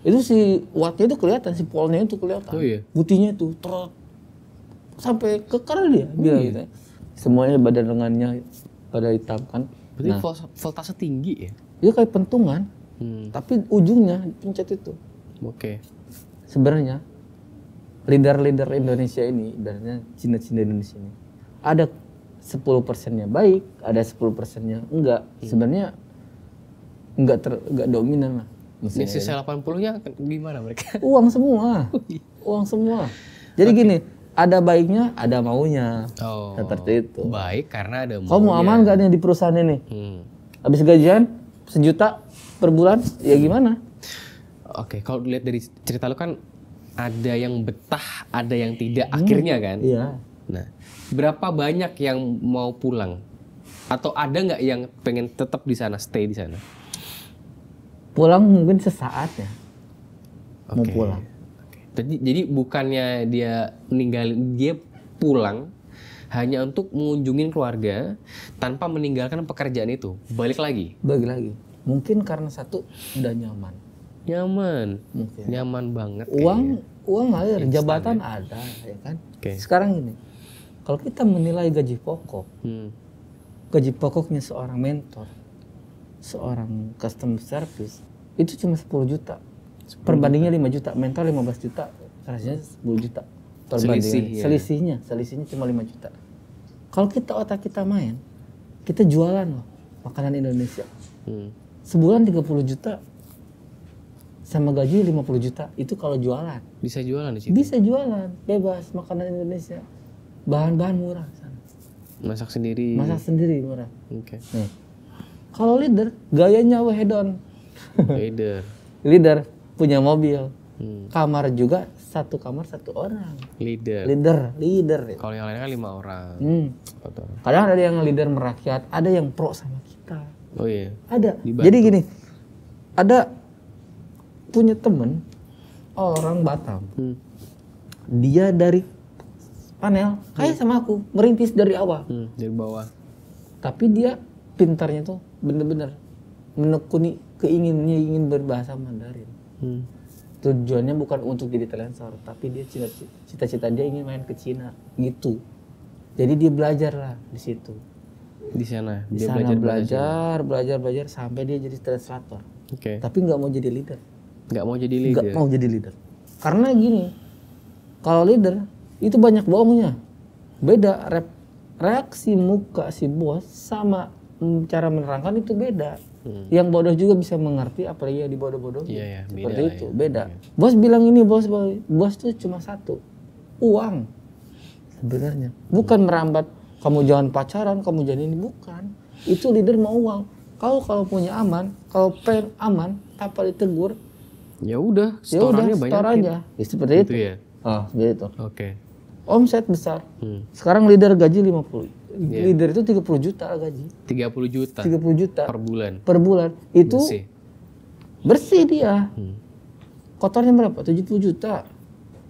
Itu si wattnya itu kelihatan, si polnya itu kelihatan. Oh iya? Butinya itu sampai kekar dia. Gitu. Semuanya badan lengannya pada hitam kan. Berarti voltase tinggi ya? Dia kayak pentungan, tapi ujungnya pencet itu. Oke. Sebenarnya leader Indonesia ini, ibaratnya Cina-Cina Indonesia ini, ada 10%-nya baik, ada 10%-nya enggak. Sebenarnya enggak dominan lah. Ini sisa 80-nya gimana mereka? Uang semua. Jadi gini, ada baiknya, ada maunya. Seperti itu. Baik karena ada maunya. Kamu aman gak nih di perusahaan ini? Habis gajian 1 juta per bulan, ya gimana? Oke, kalau dilihat dari cerita lu kan ada yang betah, ada yang tidak akhirnya kan? Iya. Nah, berapa banyak yang mau pulang? Atau ada nggak yang pengen tetap di sana, stay di sana? Pulang mungkin sesaat ya. Mau pulang. Jadi bukannya dia meninggalin, dia pulang hanya untuk mengunjungin keluarga tanpa meninggalkan pekerjaan itu. Balik lagi. Mungkin karena satu udah nyaman. Mungkin. Nyaman banget. Uang air, jabatan ada, ya kan. Sekarang gini, kalau kita menilai gaji pokoknya seorang mentor, seorang customer service itu cuma 10 juta. Perbandingnya 5 juta, mentor 15 juta, rasanya 10 juta. Selisihnya cuma 5 juta. Kalau otak kita main, kita jualan loh makanan Indonesia. Sebulan 30 juta sama gaji 50 juta, itu kalau jualan. Bisa jualan di situ? Bisa jualan, bebas makanan Indonesia. Bahan-bahan murah sana. Masak sendiri. Masak sendiri murah. Oke. Nih. Kalau leader gayanya hedon. Leader. Leader punya mobil. Hmm. Kamar juga satu kamar satu orang. Leader. Leader. Kalau yang lainnya kan 5 orang. Betul. Kadang ada yang leader merakyat, ada yang pro sama kita. Oh iya. Ada. Dibantu. Jadi gini, ada punya temen orang Batam. Dia dari panel kayak sama aku, merintis dari awal. Dari bawah. Tapi dia pintarnya tuh bener-bener menekuni keinginannya ingin berbahasa Mandarin. Tujuannya bukan untuk jadi talensor, tapi dia cita-cita dia ingin main ke Cina gitu. Jadi dia belajar lah di situ. Di sana. Di Dia sana belajar sampai dia jadi translator. Oke. Tapi nggak mau jadi leader. Nggak mau jadi Nggak leader. mau jadi leader. Karena gini, kalau leader itu banyak bohongnya. Beda reaksi muka si bos sama cara menerangkan itu beda. Yang bodoh juga bisa mengerti, apalagi yang dibodoh-bodohin. Iya, iya, beda Seperti lah itu, ya. beda. Bos bilang ini, bos tuh cuma satu, uang. Sebenarnya bukan merambat kamu jangan pacaran, kamu jangan ini, bukan. Itu leader mau uang. Kalau punya aman, kalau pengen aman tanpa ditegur, Ya udah, ya udah setorannya store banyakin. aja. Ya, seperti Gitu itu. ya. Seperti itu. Oke. Omset besar. Sekarang leader gaji 50. Leader itu 30 juta gaji. 30 juta 30 juta per bulan. per bulan. Itu Bersih. bersih dia. Kotornya berapa? 70 juta.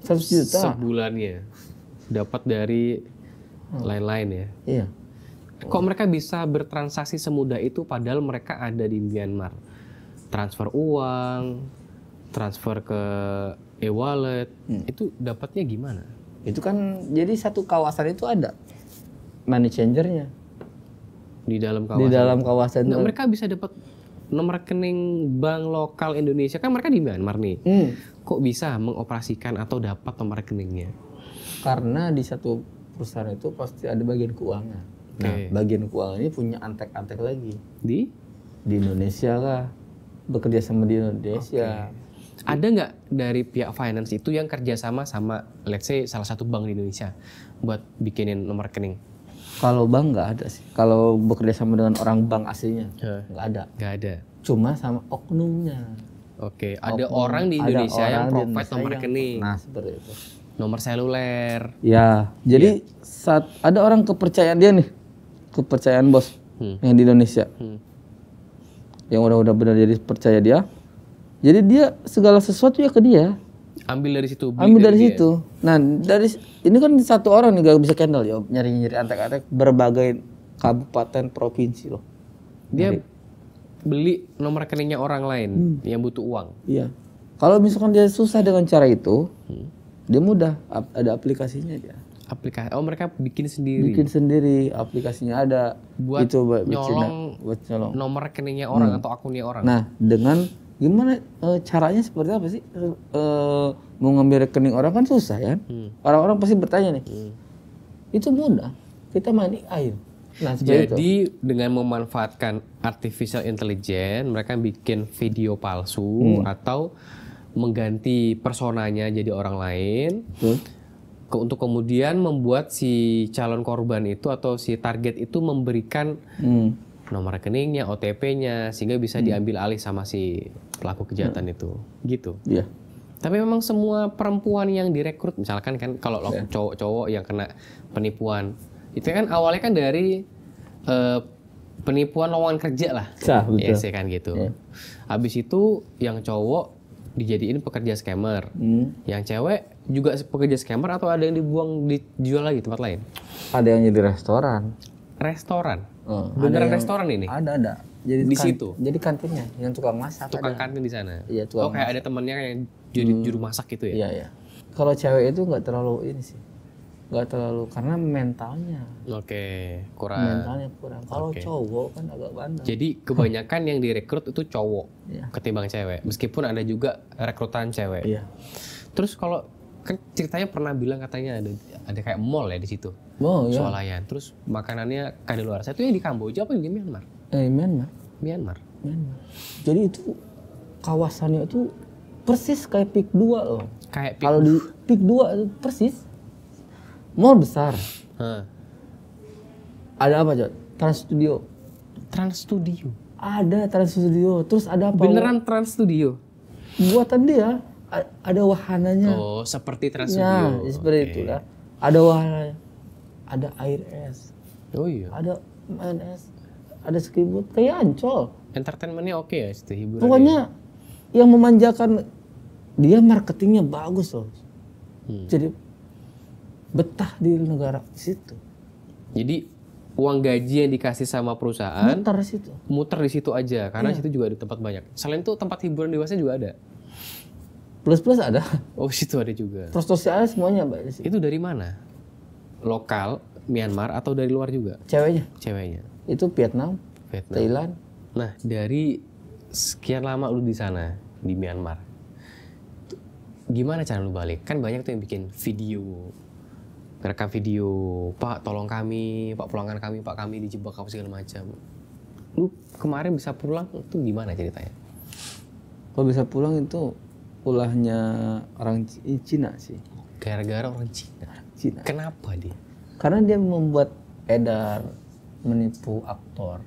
100 juta. Sebulannya. Dapat dari lain-lain ya. Iya. Kok mereka bisa bertransaksi semudah itu padahal mereka ada di Myanmar? Transfer uang, transfer ke e-wallet, itu dapatnya gimana? Itu kan jadi satu kawasan itu ada money changernya Di dalam kawasan. di dalam kawasan. Nggak, mereka bisa dapat nomor rekening bank lokal Indonesia, kan mereka di Myanmar nih. Kok bisa mengoperasikan atau dapat nomor rekeningnya? Karena di satu perusahaan itu pasti ada bagian keuangan. Nah, bagian keuangan ini punya antek-antek lagi Di Indonesia lah, bekerja sama di Indonesia. Ada nggak dari pihak finance itu yang kerjasama sama, let's say, salah satu bank di Indonesia buat bikinin nomor rekening? Kalau bank nggak ada sih. Kalau bekerja sama dengan orang bank aslinya nggak ada. Nggak ada. Cuma sama oknumnya. Oke, ada Oknum. orang di Ada Indonesia yang orang di provide Indonesia nomor yang- rekening, Nah seperti itu. nomor seluler. Ya, jadi saat ada orang kepercayaan dia nih, kepercayaan bos yang di Indonesia, yang udah benar jadi percaya dia. Jadi dia segala sesuatu ya ke dia. Ambil dari situ. Beli Ambil dari dia. situ. Nah, ini kan satu orang nih gak bisa handle ya, nyari antek-antek berbagai kabupaten provinsi loh. Dia beli nomor rekeningnya orang lain yang butuh uang. Iya. Kalau misalkan dia susah dengan cara itu, dia mudah. Ada aplikasinya dia. Aplikasi. Oh, mereka bikin sendiri. Bikin sendiri, aplikasinya ada. Buat itu buat nyolong buat nyolong. nomor rekeningnya orang atau akunnya orang. Nah, dengan gimana caranya seperti apa sih? Mau ngambil rekening orang kan susah ya. Orang-orang pasti bertanya nih. Itu mudah. Kita main AI. Nah, seperti itu. Jadi dengan memanfaatkan artificial intelligence, mereka bikin video palsu atau mengganti personanya jadi orang lain. Untuk kemudian membuat si calon korban itu atau si target itu memberikan nomor rekeningnya, OTP-nya, sehingga bisa diambil alih sama si pelaku kejahatan itu, gitu. Iya. Tapi memang semua perempuan yang direkrut, misalkan kan kalau cowok-cowok yang kena penipuan, itu kan awalnya kan dari penipuan lowongan kerja lah, Betul. ya kan gitu. Habis itu yang cowok dijadiin pekerja scammer, yang cewek juga pekerja scammer atau ada yang dijual lagi tempat lain? Ada yang jadi restoran. Restoran? Ada Beneran yang- restoran ini? Ada. Jadi Di situ? Jadi kantinnya, yang tukang masak. Tukang ada. kantin di sana? Iya, Oh, tukang kayak ada temennya yang jadi juru masak gitu ya? Iya, iya. Kalau cewek itu nggak terlalu ini sih. Nggak terlalu, karena mentalnya. Oke, kurang. Mentalnya kurang. Kalau cowok kan agak bandel. Jadi kebanyakan yang direkrut itu cowok Iya. ketimbang cewek. Meskipun ada juga rekrutan cewek. Iya. Terus kalau kan ceritanya pernah bilang katanya ada kayak mall ya di situ. Oh iya. Swalayan. Terus makanannya kadaluarsa itu yang di Kamboja apa di Myanmar? Myanmar. Myanmar. Jadi itu kawasannya itu persis kayak Pik 2 loh. Kayak Kalau di Pik 2 itu persis mall besar. Hah. Ada apa, Cok? Trans Studio. Trans Studio. Ada Trans Studio. Terus ada apa? Beneran Trans Studio? Buatan dia. Ada wahananya. Oh, seperti Trans Ya, Studio. seperti itu lah. Ada wahananya. Ada air es. Oh iya. Ada main es. Ada skribut. Kayak Ancol. Entertainmentnya oke ya, itu hiburan. Pokoknya yang memanjakan dia, marketingnya bagus loh. Jadi betah di negara situ. Jadi uang gaji yang dikasih sama perusahaan Muter situ. muter di situ aja karena situ juga ada tempat banyak. Selain itu tempat hiburan dewasa juga ada. Plus ada. Oh, situ ada juga. Terus sosialnya semuanya Mbak di situ. Itu dari mana? Lokal, Myanmar atau dari luar juga? Ceweknya Ceweknya. itu Vietnam, Vietnam. Thailand. Nah, dari sekian lama lu di sana, di Myanmar, gimana cara lu balik? Kan banyak tuh yang bikin video, rekam video, Pak tolong kami, Pak pulangkan kami, Pak kami dijebak apa segala macam. Lu kemarin bisa pulang, itu gimana ceritanya? Kalau bisa pulang itu ulahnya orang Cina sih. Gara-gara orang Cina. Cina. Kenapa dia? Karena dia membuat edar, menipu aktor.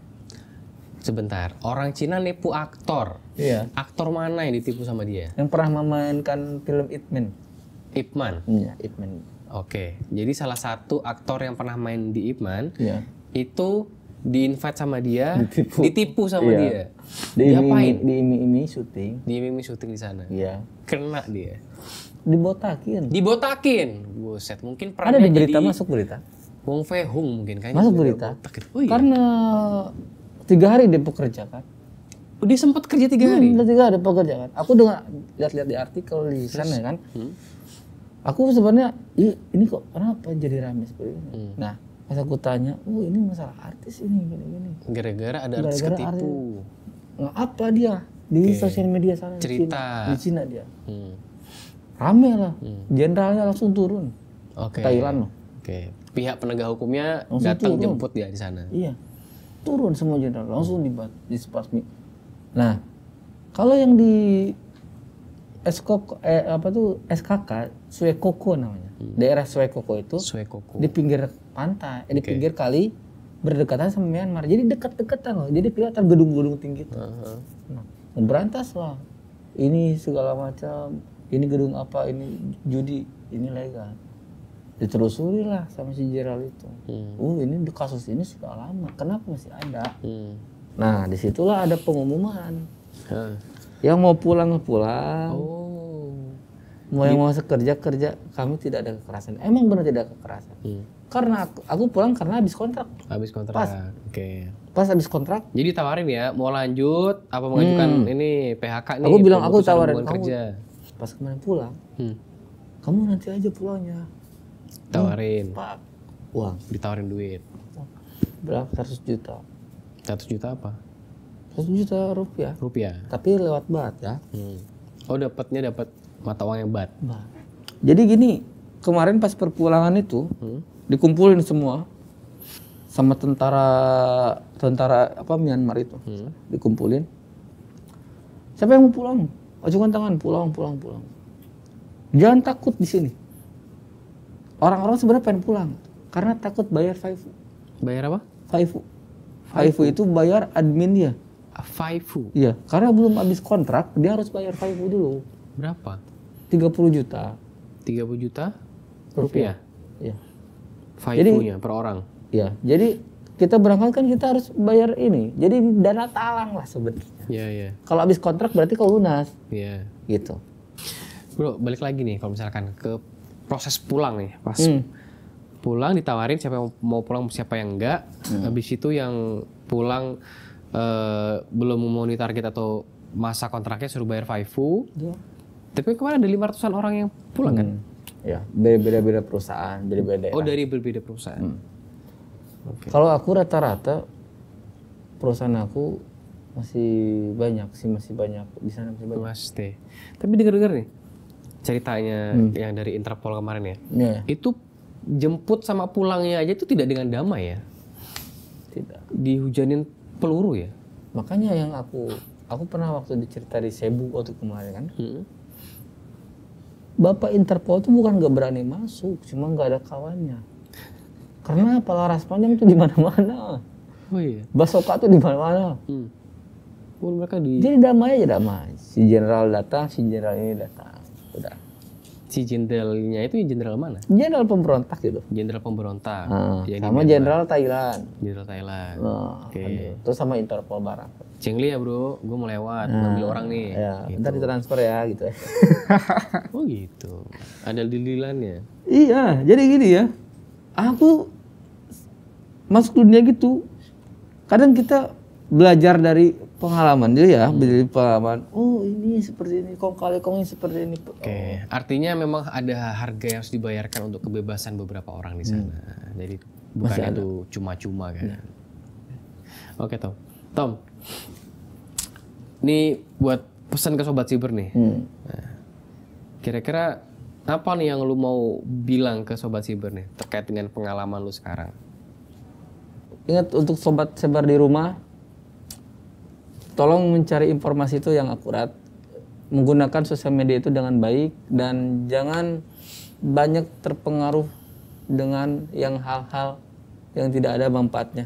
Sebentar, orang Cina nipu aktor. Iya. Aktor mana yang ditipu sama dia? Yang pernah memainkan film Ip Man. Ip Man. Iya, Ip Man. Oke, jadi salah satu aktor yang pernah main di Ip Man Iya. itu di-invite sama dia, Ditipu. ditipu sama Iya. dia. Diiming-iming Diapain? syuting. Diiming syuting di sana. Iya. Kena dia. Dibotakin. Dibotakin. Buset, mungkin Ada perannya di berita, jadi masuk berita. Wong Fei Hung mungkin kayaknya. Masuk juga berita. botak gitu. Oh iya. Karena 3 hari dia pekerja kan. Oh, dia sempat kerja 3 hari. Udah 3 hari pekerja kan. Aku dengar lihat-lihat di artikel di sana kan. Aku sebenarnya ini kok kenapa jadi rame seperti ini. Nah, pas aku tanya, oh ini masalah artis ini gini-gini. Gara-gara ada artis Gara-gara ketipu. Nggak apa dia di sosial media sana Cerita. di Cina dia. Hmm. Rame lah. Jenderalnya langsung turun. Oke. Thailand loh. Oke. Pihak penegak hukumnya Langsung datang turun. jemput dia di sana. Iya. Turun semua jenderal langsung disepasmi. Nah, kalau yang di SKK Suekoko namanya. Daerah Suekoko itu Suekoko. di pinggir pantai, di pinggir kali berdekatan sama Myanmar. Jadi dekat-dekatan loh. Jadi kelihatan gedung-gedung tinggi itu. Nah, memberantas lah. Ini segala macam. Ini gedung apa? Ini judi. Ini legal. Ditelusuri lah sama si Gerald itu. Ini kasus ini sudah lama. Kenapa masih ada? Nah, disitulah ada pengumuman. Yang mau pulang pulang. Mau yang mau kerja, kami tidak ada kekerasan. Emang benar tidak kekerasan. Karena aku pulang karena habis kontrak. Habis kontrak. Pas. Oke. Pas habis kontrak, Jadi tawarin ya, mau lanjut apa mengajukan ini PHK nih? aku bilang aku pemutusan tawarin hubungan kamu. kerja. Pas kemarin pulang, Hmm. kamu nanti aja pulangnya. Tawarin, Pak, uang ditawarin duit. berapa? 100 juta. 100 juta apa? 100 juta rupiah. Rupiah. Tapi lewat bat ya. Oh, dapat mata uang yang bat. Bat. Jadi gini, kemarin pas perpulangan itu dikumpulin semua sama tentara apa Myanmar itu. Dikumpulin. Siapa yang mau pulang? Ajukan tangan, pulang. Jangan takut di sini. Orang-orang sebenarnya pengen pulang karena takut bayar FIFU. Bayar apa? FIFU itu bayar admin dia. FIFU. Iya, karena belum habis kontrak, dia harus bayar FIFU dulu. Berapa? 30 juta 30 juta rupiah. Iya. FIFU-nya per orang. Iya, jadi kita berangkat kan kita harus bayar ini. Jadi dana talang lah sebenarnya. Iya. Kalau habis kontrak berarti kau lunas. Iya. Gitu. Bro, balik lagi nih kalau misalkan ke proses pulang nih. Pas pulang ditawarin siapa yang mau pulang siapa yang enggak. Habis itu yang pulang belum memenuhi target atau masa kontraknya suruh bayar FIFU. Iya. Tapi kemarin ada 500-an orang yang pulang kan? Ya, beda-beda perusahaan, dari beda daerah. Oh, dari berbeda perusahaan. Kalau aku rata-rata perusahaan aku masih banyak di sana masih banyak. Mas T. Tapi dengar-dengar nih ceritanya yang dari Interpol kemarin ya. Iya. Itu jemput sama pulangnya aja itu tidak dengan damai ya? Tidak. Dihujanin peluru ya? Makanya yang aku pernah waktu dicerita di Cebu waktu kemarin kan. Bapak Interpol tuh bukan nggak berani masuk, cuma nggak ada kawannya. Karena apa, laras panjang tuh di mana-mana. Oh iya. Basoka tuh di mana-mana. Oh, mereka di Jadi damai aja, damai. Si jenderal datang, si jenderal ini datang. Udah. si jenderalnya itu jenderal mana? Jenderal pemberontak gitu. Jenderal pemberontak. Yang di Sama Myanmar. jenderal Thailand. Jenderal Thailand. Nah, Oke. aduh. Terus sama Interpol barang. Cengli ya bro, gue mau lewat, ngambil orang nih. Ya, Gitu. ntar ditransfer ya gitu. Oh gitu. Ada deal-dealannya. Iya, jadi gini ya. Aku masuk dunia gitu. Kadang kita belajar dari pengalaman dia ya, dari pengalaman. Oh ini seperti ini, kong kali kong ini seperti ini. Oke, artinya memang ada harga yang harus dibayarkan untuk kebebasan beberapa orang di sana. Jadi bukan Masih itu cuma-cuma kan. Oke Tom. Tom, ini buat pesan ke Sobat Siber nih. Nah, kira-kira apa nih yang lu mau bilang ke Sobat Siber nih terkait dengan pengalaman lu sekarang? Ingat untuk sobat Siber di rumah, tolong mencari informasi itu yang akurat, menggunakan sosial media itu dengan baik, dan jangan banyak terpengaruh dengan yang hal-hal yang tidak ada manfaatnya.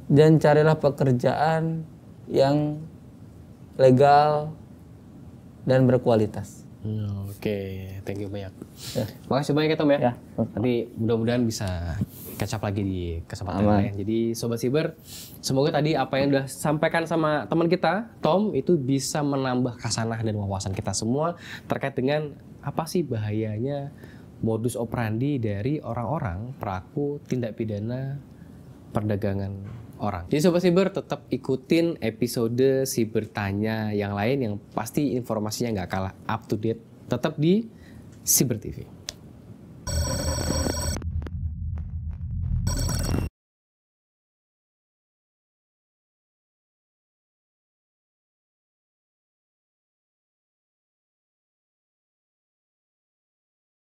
Dan carilah pekerjaan yang legal dan berkualitas. Oke, thank you banyak. Ya. Makasih banyak ya Tom ya. Ya. Nanti mudah-mudahan bisa catch up lagi di kesempatan Aman. lain. Jadi Sobat Siber, semoga tadi apa yang udah sampaikan sama teman kita, Tom, itu bisa menambah khasanah dan wawasan kita semua terkait dengan apa sih bahayanya modus operandi dari orang-orang pelaku tindak pidana perdagangan orang. Jadi Sobat Siber tetap ikutin episode Siber Tanya yang lain yang pasti informasinya nggak kalah up to date. Tetap di Siber TV.